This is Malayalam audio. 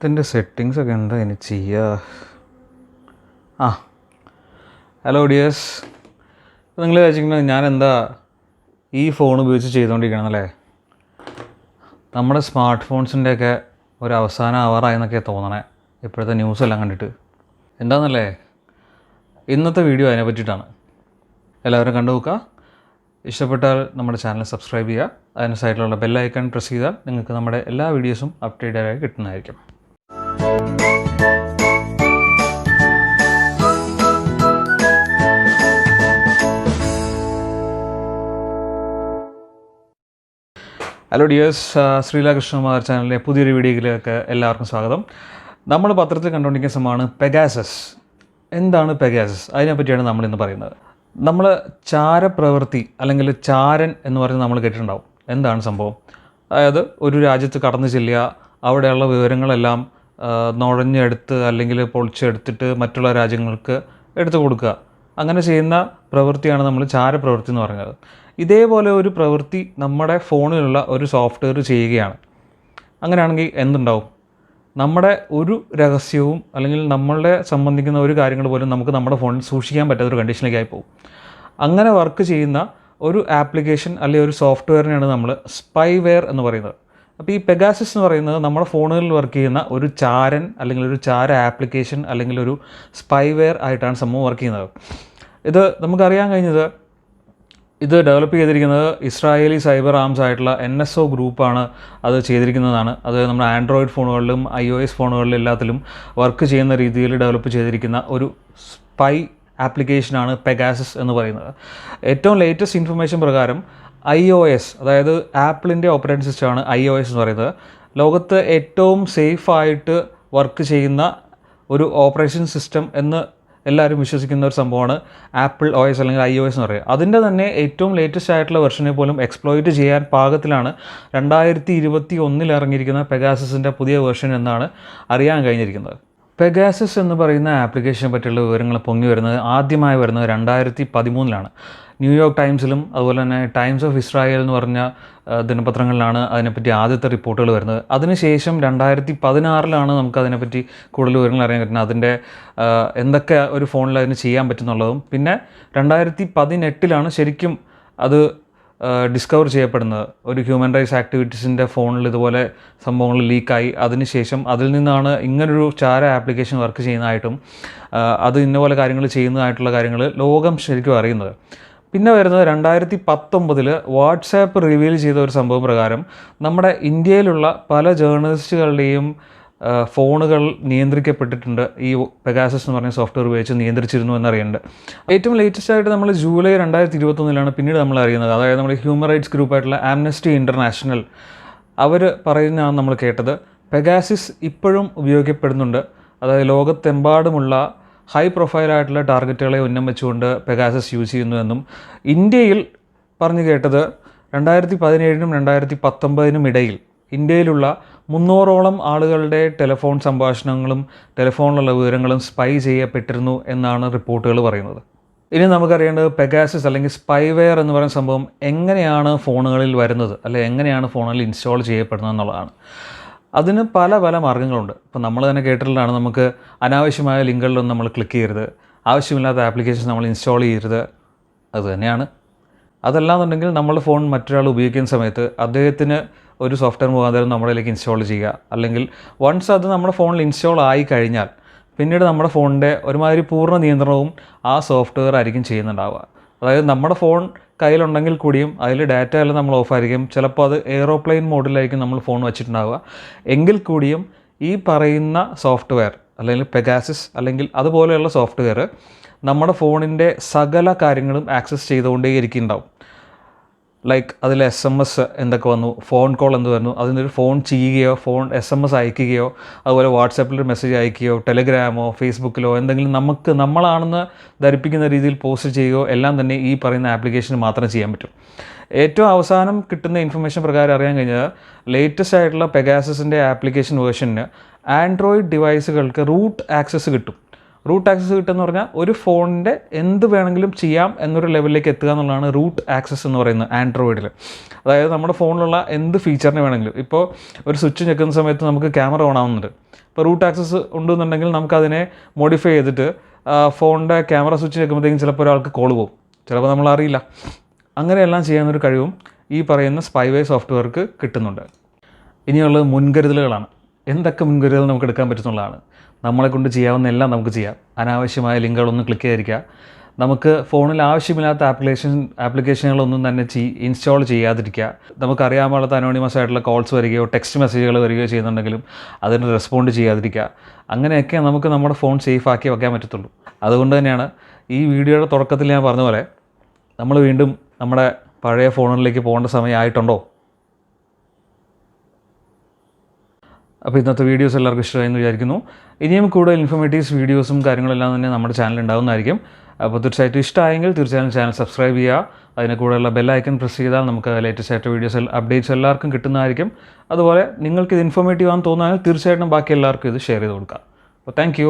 ഇതിൻ്റെ സെറ്റിങ്സൊക്കെ എന്താ ഇനി ചെയ്യുക? ഹലോ ഡിയേഴ്സ്, നിങ്ങൾ വിചാരിച്ചിരിക്കുന്നത് ഞാൻ എന്താ ഈ ഫോൺ ഉപയോഗിച്ച് ചെയ്തുകൊണ്ടിരിക്കണമെന്നല്ലേ? നമ്മുടെ സ്മാർട്ട് ഫോൺസിൻ്റെയൊക്കെ ഒരു അവസാനം ആവാറായെന്നൊക്കെ തോന്നണേ ഇപ്പോഴത്തെ ന്യൂസ് എല്ലാം കണ്ടിട്ട്. എന്താണെന്നല്ലേ, ഇന്നത്തെ വീഡിയോ അതിനെ പറ്റിയിട്ടാണ്. എല്ലാവരും കണ്ടു നോക്കുക. ഇഷ്ടപ്പെട്ടാൽ നമ്മുടെ ചാനൽ സബ്സ്ക്രൈബ് ചെയ്യുക. അതിന് സൈഡിലുള്ള ബെല്ലൈക്കൺ പ്രസ് ചെയ്താൽ നിങ്ങൾക്ക് നമ്മുടെ എല്ലാ വീഡിയോസും അപ്ഡേറ്റഡ് ആയി കിട്ടുന്നതായിരിക്കും. ഹലോ ഡിയേഴ്സ്, ശ്രീലാകൃഷ്ണകുമാർ ചാനലിലെ പുതിയൊരു വീഡിയോയിലേക്ക് എല്ലാവർക്കും സ്വാഗതം. നമ്മൾ പത്രത്തിൽ കണ്ടുകൊണ്ടിരിക്കുന്ന സംഭവമാണ് പെഗാസസ്. എന്താണ് പെഗാസസ്? അതിനെപ്പറ്റിയാണ് നമ്മളിന്ന് പറയുന്നത്. നമ്മൾ ചാരപ്രവൃത്തി അല്ലെങ്കിൽ ചാരൻ എന്ന് പറഞ്ഞ് നമ്മൾ കേട്ടിട്ടുണ്ടാവും. എന്താണ് സംഭവം? അതായത് ഒരു രാജ്യത്ത് കടന്നു ചെല്ലുക, അവിടെയുള്ള വിവരങ്ങളെല്ലാം നുഴഞ്ഞെടുത്ത് അല്ലെങ്കിൽ പൊളിച്ചെടുത്തിട്ട് മറ്റുള്ള രാജ്യങ്ങൾക്ക് എടുത്തു കൊടുക്കുക. അങ്ങനെ ചെയ്യുന്ന പ്രവൃത്തിയാണ് നമ്മൾ ചാരപ്രവൃത്തി എന്ന് പറയുന്നത്. ഇതേപോലെ ഒരു പ്രവൃത്തി നമ്മുടെ ഫോണിലുള്ള ഒരു സോഫ്റ്റ്വെയർ ചെയ്യുകയാണ്. അങ്ങനെയാണെങ്കിൽ എന്തുണ്ടാവും? നമ്മുടെ ഒരു രഹസ്യവും അല്ലെങ്കിൽ നമ്മളെ സംബന്ധിക്കുന്ന ഒരു കാര്യങ്ങൾ പോലും നമുക്ക് നമ്മുടെ ഫോണിൽ സൂക്ഷിക്കാൻ പറ്റാത്തൊരു കണ്ടീഷനിലേക്ക് ആയി പോകും. അങ്ങനെ വർക്ക് ചെയ്യുന്ന ഒരു ആപ്ലിക്കേഷൻ അല്ലെങ്കിൽ ഒരു സോഫ്റ്റ്വെയറിനെയാണ് നമ്മൾ സ്പൈവെയർ എന്ന് പറയുന്നത്. അപ്പോൾ ഈ പെഗാസസ് എന്ന് പറയുന്നത് നമ്മുടെ ഫോണുകളിൽ വർക്ക് ചെയ്യുന്ന ഒരു ചാരൻ അല്ലെങ്കിൽ ഒരു ചാര ആപ്ലിക്കേഷൻ അല്ലെങ്കിൽ ഒരു സ്പൈവെയർ ആയിട്ടാണ് സംഭവം വർക്ക് ചെയ്യുന്നത്. ഇത് നമുക്കറിയാൻ കഴിഞ്ഞത്, ഇത് ഡെവലപ്പ് ചെയ്തിരിക്കുന്നത് ഇസ്രായേലി സൈബർ ആംസ് ആയിട്ടുള്ള NSO ഗ്രൂപ്പാണ് അത് ചെയ്തിരിക്കുന്നതാണ്. അത് നമ്മുടെ ആൻഡ്രോയിഡ് ഫോണുകളിലും iOS ഫോണുകളിലും എല്ലാത്തിലും വർക്ക് ചെയ്യുന്ന രീതിയിൽ ഡെവലപ്പ് ചെയ്തിരിക്കുന്ന ഒരു സ്പൈ ആപ്ലിക്കേഷനാണ് പെഗാസസ് എന്ന് പറയുന്നത്. ഏറ്റവും ലേറ്റസ്റ്റ് ഇൻഫർമേഷൻ പ്രകാരം iOS, അതായത് ആപ്പിളിൻ്റെ ഓപ്പറേറ്റിംഗ് സിസ്റ്റമാണ് iOS എന്ന് പറയുന്നത്. ലോകത്ത് ഏറ്റവും സേഫായിട്ട് വർക്ക് ചെയ്യുന്ന ഒരു ഓപ്പറേഷൻ സിസ്റ്റം എന്ന് എല്ലാവരും വിശ്വസിക്കുന്ന ഒരു സംഭവമാണ് ആപ്പിൾ OS അല്ലെങ്കിൽ iOS എന്ന് പറയുക. അതിൻ്റെ തന്നെ ഏറ്റവും ലേറ്റസ്റ്റ് ആയിട്ടുള്ള വെർഷനെ പോലും എക്സ്പ്ലോയിറ്റ് ചെയ്യാൻ പാകത്തിലാണ് 2021 ഇറങ്ങിയിരിക്കുന്ന പെഗാസസിൻ്റെ പുതിയ വെർഷൻ എന്നാണ് അറിയാൻ കഴിഞ്ഞിരിക്കുന്നത്. പെഗാസസ് എന്ന് പറയുന്ന ആപ്ലിക്കേഷനെ പറ്റിയുള്ള വിവരങ്ങൾ പൊങ്ങി വരുന്നത് ആദ്യമായി വരുന്നത് 2013 ന്യൂയോർക്ക് ടൈംസിലും അതുപോലെ തന്നെ ടൈംസ് ഓഫ് ഇസ്രായേൽ എന്ന് പറഞ്ഞ ദിനപത്രങ്ങളിലാണ് അതിനെപ്പറ്റി ആദ്യത്തെ റിപ്പോർട്ടുകൾ വരുന്നത്. അതിനുശേഷം 2016 നമുക്കതിനെപ്പറ്റി കൂടുതൽ വിവരങ്ങൾ അറിയാൻ പറ്റുന്നത്, അതിൻ്റെ എന്തൊക്കെ ഒരു ഫോണിൽ അതിന് ചെയ്യാൻ പറ്റുന്നുള്ളതും. പിന്നെ 2018 ശരിക്കും അത് ഡിസ്കവർ ചെയ്യപ്പെടുന്നത്. ഒരു ഹ്യൂമൻ റൈറ്റ്സ് ആക്ടിവിറ്റീസിൻ്റെ ഫോണിൽ ഇതുപോലെ സംഭവങ്ങൾ ലീക്കായി, അതിനുശേഷം അതിൽ നിന്നാണ് ഇങ്ങനൊരു ചാര ആപ്ലിക്കേഷൻ വർക്ക് ചെയ്യുന്നതായിട്ടും അത് ഇന്നപോലെ കാര്യങ്ങൾ ചെയ്യുന്നതായിട്ടുള്ള കാര്യങ്ങൾ ലോകം ശരിക്കും അറിയുന്നത്. പിന്നെ വരുന്നത് 2019 വാട്സാപ്പ് റിവീൽ ചെയ്ത ഒരു സംഭവം പ്രകാരം നമ്മുടെ ഇന്ത്യയിലുള്ള പല ജേർണലിസ്റ്റുകളുടെയും ഫോണുകൾ നിയന്ത്രിക്കപ്പെട്ടിട്ടുണ്ട്. ഈ പെഗാസസ് എന്ന് പറഞ്ഞ സോഫ്റ്റ്വെയർ ഉപയോഗിച്ച് നിയന്ത്രിച്ചിരുന്നു എന്നറിയുന്നുണ്ട്. ഏറ്റവും ലേറ്റസ്റ്റ് ആയിട്ട് നമ്മൾ ജൂലൈ 2021 പിന്നീട് നമ്മൾ അറിയുന്നത്, അതായത് നമ്മുടെ ഹ്യൂമൻ റൈറ്റ്സ് ഗ്രൂപ്പായിട്ടുള്ള ആംനസ്റ്റി ഇൻ്റർനാഷണൽ അവർ പറയുന്നതാണ് നമ്മൾ കേട്ടത്. പെഗാസസ് ഇപ്പോഴും ഉപയോഗിക്കപ്പെടുന്നുണ്ട്. അതായത് ലോകത്തെമ്പാടുമുള്ള ഹൈ പ്രൊഫൈലായിട്ടുള്ള ടാർഗറ്റുകളെ ഉന്നം വെച്ചുകൊണ്ട് പെഗാസസ് യൂസ് ചെയ്യുന്നുവെന്നും ഇന്ത്യയിൽ പറഞ്ഞു കേട്ടത് 2017 2019 ഇടയിൽ ഇന്ത്യയിലുള്ള 300ഓളം ആളുകളുടെ ടെലിഫോൺ സംഭാഷണങ്ങളും ടെലിഫോണിലുള്ള വിവരങ്ങളും സ്പൈ ചെയ്യപ്പെട്ടിരുന്നു എന്നാണ് റിപ്പോർട്ടുകൾ പറയുന്നത്. ഇനി നമുക്കറിയേണ്ടത് പെഗാസസ് അല്ലെങ്കിൽ സ്പൈവെയർ എന്ന് പറയുന്ന സംഭവം എങ്ങനെയാണ് ഫോണുകളിൽ വരുന്നത്, അല്ലെങ്കിൽ എങ്ങനെയാണ് ഫോണുകളിൽ ഇൻസ്റ്റാൾ ചെയ്യപ്പെടുന്നത് എന്നുള്ളതാണ്. അതിന് പല മാർഗ്ഗങ്ങളുണ്ട്. ഇപ്പോൾ നമ്മൾ തന്നെ കേട്ടിട്ടുള്ളതാണ്, നമുക്ക് അനാവശ്യമായ ലിങ്കുകളിലൊന്നും നമ്മൾ ക്ലിക്ക് ചെയ്യരുത്, ആവശ്യമില്ലാത്ത ആപ്ലിക്കേഷൻസ് നമ്മൾ ഇൻസ്റ്റാൾ ചെയ്യരുത്. അത് തന്നെയാണ്. അതല്ലാന്നുണ്ടെങ്കിൽ നമ്മുടെ ഫോൺ മറ്റൊരാൾ ഉപയോഗിക്കുന്ന സമയത്ത് അദ്ദേഹത്തിന് ഒരു സോഫ്റ്റ്വെയർ മുഖാന്തരം നമ്മളിലേക്ക് ഇൻസ്റ്റാൾ ചെയ്യുക. അല്ലെങ്കിൽ വൺസ് അത് നമ്മുടെ ഫോണിൽ ഇൻസ്റ്റാൾ ആയി കഴിഞ്ഞാൽ പിന്നീട് നമ്മുടെ ഫോണിൻ്റെ ഒരുമാതിരി പൂർണ്ണ നിയന്ത്രണവും ആ സോഫ്റ്റ്വെയർ ആയിരിക്കും ചെയ്യുന്നുണ്ടാവുക. അതായത് നമ്മുടെ ഫോൺ കയ്യിലുണ്ടെങ്കിൽ കൂടിയും അതിൽ ഡാറ്റ എല്ലാം നമ്മൾ ഓഫായിരിക്കും. ചിലപ്പോൾ അത് എയ്റോപ്ലെയിൻ മോഡിലായിരിക്കും നമ്മൾ ഫോൺ വെച്ചിട്ടുണ്ടാവുക. എങ്കിൽ കൂടിയും ഈ പറയുന്ന സോഫ്റ്റ്വെയർ അല്ലെങ്കിൽ പെഗാസസ് അല്ലെങ്കിൽ അതുപോലെയുള്ള സോഫ്റ്റ്വെയർ നമ്മുടെ ഫോണിൻ്റെ സകല കാര്യങ്ങളും ആക്സസ് ചെയ്തുകൊണ്ടേ ഇരിക്കുന്നുണ്ടാവും. ലൈക്ക് അതിൽ SMS എന്തൊക്കെ വന്നു, ഫോൺ കോൾ എന്ത് വരുന്നു, അതിനൊരു ഫോൺ ചെയ്യുകയോ SMS അയക്കുകയോ അതുപോലെ വാട്സാപ്പിലൊരു മെസ്സേജ് അയക്കുകയോ ടെലിഗ്രാമോ ഫേസ്ബുക്കിലോ എന്തെങ്കിലും നമ്മളാണെന്ന് ധരിപ്പിക്കുന്ന രീതിയിൽ പോസ്റ്റ് ചെയ്യുകയോ എല്ലാം തന്നെ ഈ പറയുന്ന ആപ്ലിക്കേഷന് മാത്രം ചെയ്യാൻ പറ്റും. ഏറ്റവും അവസാനം കിട്ടുന്ന ഇൻഫർമേഷൻ പ്രകാരം അറിയാൻ കഴിഞ്ഞാൽ ലേറ്റസ്റ്റ് ആയിട്ടുള്ള പെഗാസസിൻ്റെ ആപ്ലിക്കേഷൻ വേർഷന് ആൻഡ്രോയിഡ് ഡിവൈസുകൾക്ക് റൂട്ട് ആക്സസ് കിട്ടും. റൂട്ട് ആക്സസ് കിട്ടുമെന്ന് പറഞ്ഞാൽ ഒരു ഫോണിൻ്റെ എന്ത് വേണമെങ്കിലും ചെയ്യാം എന്നൊരു ലെവലിലേക്ക് എത്തുക എന്നുള്ളതാണ് റൂട്ട് ആക്സസ് എന്ന് പറയുന്നത് ആൻഡ്രോയിഡിൽ. അതായത് നമ്മുടെ ഫോണിലുള്ള എന്ത് ഫീച്ചറിന് വേണമെങ്കിലും, ഇപ്പോൾ ഒരു സ്വിച്ച് ഞെക്കുന്ന സമയത്ത് നമുക്ക് ക്യാമറ ഓൺ ആവുന്നുണ്ട്. ഇപ്പോൾ റൂട്ട് ആക്സസ് ഉണ്ടെന്നുണ്ടെങ്കിൽ നമുക്കതിനെ മോഡിഫൈ ചെയ്തിട്ട് ഫോണിൻ്റെ ക്യാമറ സ്വിച്ച് ഞെക്കുമ്പോഴത്തേക്കും ചിലപ്പോൾ ഒരാൾക്ക് കോൾ പോകും, ചിലപ്പോൾ നമ്മൾ അറിയില്ല. അങ്ങനെയെല്ലാം ചെയ്യാനൊരു കഴിവും ഈ പറയുന്ന സ്പൈവെയർ സോഫ്റ്റ്വെയർക്ക് കിട്ടുന്നുണ്ട്. ഇനിയുള്ളത് മുൻകരുതലുകളാണ്. എന്തൊക്കെ മുൻകരുതൽ നമുക്ക് എടുക്കാൻ പറ്റുന്നതാണ്. നമ്മളെ കൊണ്ട് ചെയ്യാവുന്ന എല്ലാം നമുക്ക് ചെയ്യാം. അനാവശ്യമായ ലിങ്കുകളൊന്നും ക്ലിക്ക് ചെയ്തിരിക്കുക. നമുക്ക് ഫോണിൽ ആവശ്യമില്ലാത്ത ആപ്ലിക്കേഷനുകളൊന്നും തന്നെ ഇൻസ്റ്റാൾ ചെയ്യാതിരിക്കുക. നമുക്കറിയാൻ പാടാത്ത അനോണിമസ് ആയിട്ടുള്ള കോൾസ് വരികയോ ടെക്സ്റ്റ് മെസ്സേജുകൾ വരികയോ ചെയ്യുന്നുണ്ടെങ്കിലും അതിന് റെസ്പോണ്ട് ചെയ്യാതിരിക്കുക. അങ്ങനെയൊക്കെ നമുക്ക് നമ്മുടെ ഫോൺ സേഫ് ആക്കി വയ്ക്കാൻ പറ്റത്തുള്ളൂ. അതുകൊണ്ട് തന്നെയാണ് ഈ വീഡിയോയുടെ തുടക്കത്തിൽ ഞാൻ പറഞ്ഞ പോലെ നമ്മൾ വീണ്ടും നമ്മുടെ പഴയ ഫോണുകളിലേക്ക് പോകേണ്ട സമയമായിട്ടുണ്ടോ? അപ്പോൾ ഇന്നത്തെ വീഡിയോസ് എല്ലാവർക്കും ഇഷ്ടമായെന്ന് വിചാരിക്കുന്നു. ഇനിയും കൂടുതൽ ഇൻഫോർമേറ്റീവ്സ് വീഡിയോസും കാര്യങ്ങളെല്ലാം തന്നെ നമ്മുടെ ചാനൽ ഉണ്ടാകുന്നതായിരിക്കും. അപ്പോൾ തീർച്ചയായിട്ടും ഇഷ്ടമായെങ്കിൽ തീർച്ചയായും ചാനൽ സബ്സ്ക്രൈബ് ചെയ്യുക. അതിന് കൂടെയുള്ള ബെൽ ഐക്കൺ പ്രസ് ചെയ്താൽ നമുക്ക് ലേറ്റസ്റ്റ് ആയിട്ട് വീഡിയോസ് അപ്ഡേറ്റ്സ് എല്ലാവർക്കും കിട്ടുന്നതായിരിക്കും. അതുപോലെ നിങ്ങൾക്ക് ഇത് ഇൻഫോർമേറ്റീവ് ആണെന്ന് തോന്നുകയാണെങ്കിൽ തീർച്ചയായിട്ടും ബാക്കി എല്ലാവർക്കും ഇത് ഷെയർ ചെയ്ത് കൊടുക്കുക. അപ്പോൾ താങ്ക്